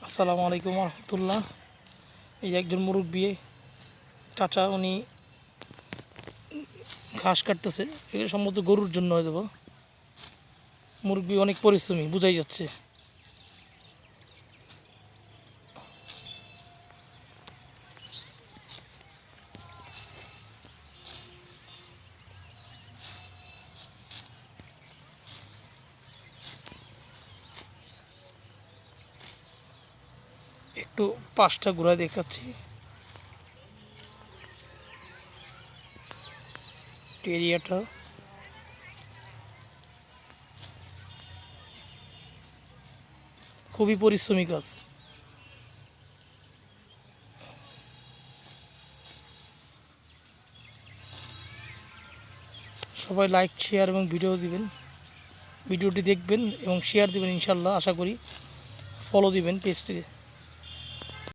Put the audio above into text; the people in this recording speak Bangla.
আসসালামু আলাইকুম রহমতুল্লাহ। এই যে একজন মুরব্বী চাচা, উনি ঘাস কাটতেছে। এগুলো সম্ভবত গরুর জন্য হয়ে দেবো। মুরব্বী অনেক পরিশ্রমী, বোঝাই যাচ্ছে। একটু পাশটা ঘুরায় দেখাচ্ছি। এরিয়াটা খুবই পরিশ্রমী কাজ। সবাই লাইক, শেয়ার এবং ভিডিওটি দেখবেন এবং শেয়ার দিবেন। ইনশাল্লাহ আশা করি ফলো দিবেন পেজটিকে।